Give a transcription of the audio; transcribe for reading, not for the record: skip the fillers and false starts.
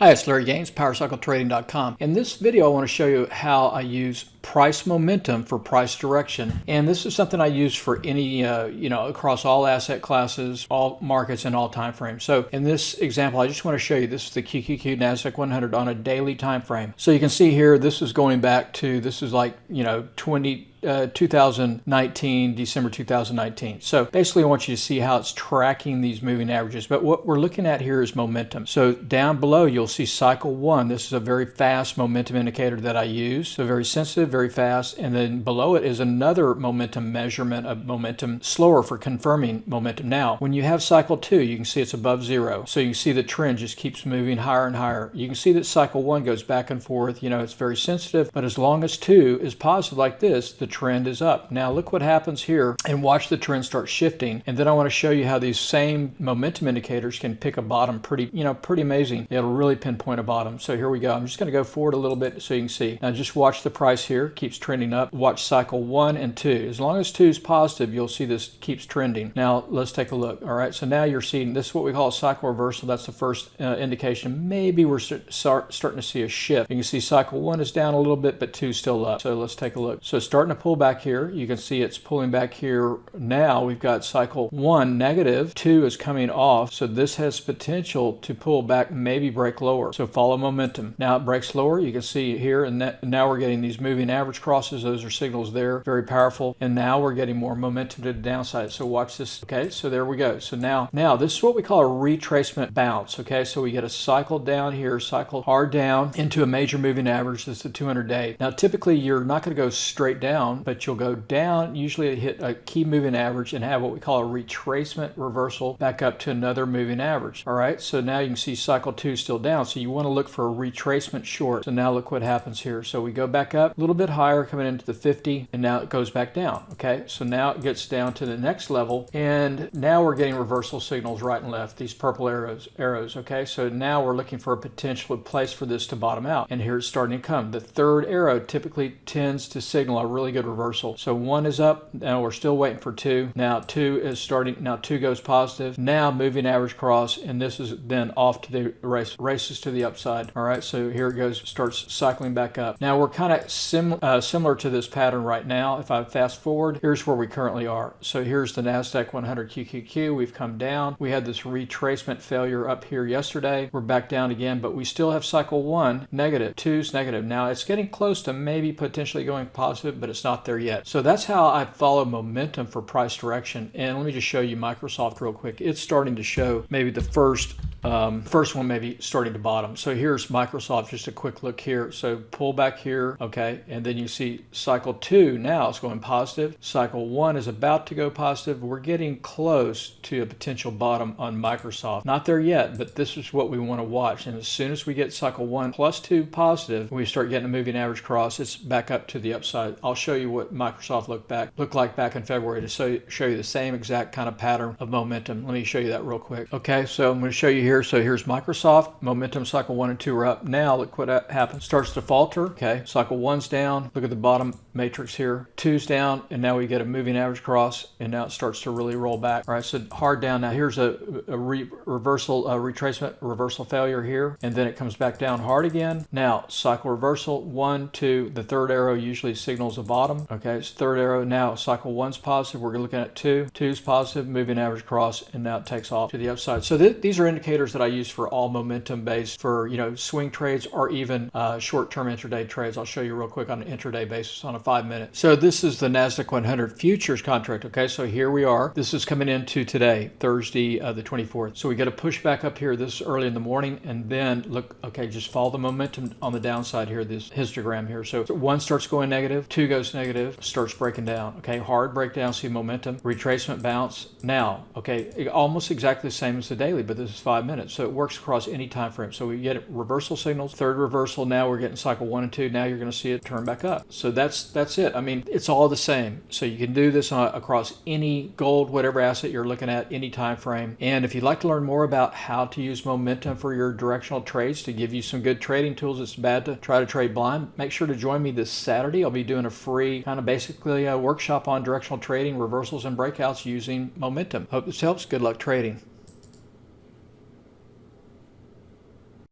Hi, it's Larry Gaines, PowerCycleTrading.com. In this video, I want to show you how I use price momentum for price direction. And this is something I use for any, across all asset classes, all markets, and all time frames. So in this example, I just want to show you, this is the QQQ NASDAQ 100 on a daily time frame. So you can see here, this is going back to, this is like, 2019, December 2019. So basically I want you to see how it's tracking these moving averages. But what we're looking at here is momentum. So down below you'll see cycle 1. This is a very fast momentum indicator that I use. So very sensitive, very fast. And then below it is another momentum measurement of momentum, slower for confirming momentum. Now when you have cycle 2, you can see it's above 0. So you can see the trend just keeps moving higher and higher. You can see that cycle 1 goes back and forth. It's very sensitive, but as long as 2 is positive like this, the trend is up. Now look what happens here, and watch the trend start shifting. And then I want to show you how these same momentum indicators can pick a bottom pretty amazing. It'll really pinpoint a bottom. So here we go. I'm just going to go forward a little bit so you can see. Now just watch the price here, keeps trending up. Watch cycle 1 and 2. As long as 2 is positive, you'll see this keeps trending. Now let's take a look. All right, so now you're seeing this is what we call a cycle reversal. That's the first indication. Maybe we're starting to see a shift. You can see cycle 1 is down a little bit, but 2 is still up. So let's take a look. So it's starting to pull back here. You can see it's pulling back here. Now we've got cycle 1 negative, 2 is coming off. So this has potential to pull back, maybe break lower. So follow momentum. Now it breaks lower. You can see here, and now we're getting these moving average crosses. Those are signals there, very powerful. And now we're getting more momentum to the downside. So watch this. Okay, so there we go. So now this is what we call a retracement bounce. Okay, so we get a cycle down here, cycle hard down into a major moving average. That's the 200-day. Now typically you're not going to go straight down, but you'll go down, usually hit a key moving average and have what we call a retracement reversal back up to another moving average. All right, so now you can see cycle 2 still down. So you want to look for a retracement short. So now look what happens here. So we go back up a little bit higher, coming into the 50, and now it goes back down. Okay, so now it gets down to the next level, and now we're getting reversal signals right and left, these purple arrows. Okay, so now we're looking for a potential place for this to bottom out, and here it's starting to come. The third arrow typically tends to signal a really good reversal. So 1 is up. Now we're still waiting for 2. Now 2 is starting. Now 2 goes positive. Now moving average cross, and this is then off to the races to the upside. All right, so here it goes, starts cycling back up. Now we're kind of similar to this pattern right now. If I fast forward, here's where we currently are. So here's the NASDAQ 100 QQQ. We've come down. We had this retracement failure up here yesterday. We're back down again, but we still have cycle 1 negative, 2's negative. Now it's getting close to maybe potentially going positive, but it's not there yet. So that's how I follow momentum for price direction. And let me just show you Microsoft real quick. It's starting to show maybe the first one maybe starting to bottom. So here's Microsoft, just a quick look here. So pull back here, okay, and then you see cycle 2 now it's going positive. Cycle 1 is about to go positive. We're getting close to a potential bottom on Microsoft. Not there yet, but this is what we want to watch. And as soon as we get cycle 1 plus 2 positive, we start getting a moving average cross. It's back up to the upside. I'll show you what Microsoft looked like back in February to show you the same exact kind of pattern of momentum. Let me show you that real quick. Okay, so I'm going to show you here. So here's Microsoft. Momentum cycle 1 and 2 are up. Now look what happens. Starts to falter. Okay, cycle 1's down. Look at the bottom matrix here. 2's down, and now we get a moving average cross, and now it starts to really roll back. All right, so hard down. Now here's a retracement reversal failure here, and then it comes back down hard again. Now cycle reversal 1, 2. The third arrow usually signals a bottom. Okay, it's third arrow. Now cycle 1's positive. We're looking at 2. 2's positive, moving average cross, and now it takes off to the upside. So these are indicators that I use for all momentum based for swing trades or even short-term intraday trades. I'll show you real quick on an intraday basis on a 5-minute. So this is the NASDAQ 100 futures contract. Okay, so here we are. This is coming into today, Thursday, the 24th. So we get a push back up here this early in the morning, and then look. Okay, just follow the momentum on the downside here. This histogram here. So 1 starts going negative, 2 goes negative, starts breaking down. Okay, hard breakdown. See momentum, retracement bounce. Now, okay, almost exactly the same as the daily, but this is 5 minutes. So it works across any time frame. So we get reversal signals, third reversal. Now we're getting cycle 1 and 2. Now you're going to see it turn back up. So that's it. I mean, it's all the same. So you can do this across any gold, whatever asset you're looking at, any time frame. And if you'd like to learn more about how to use momentum for your directional trades to give you some good trading tools, it's bad to try to trade blind. Make sure to join me this Saturday. I'll be doing a free kind of basically a workshop on directional trading, reversals and breakouts using momentum. Hope this helps. Good luck trading.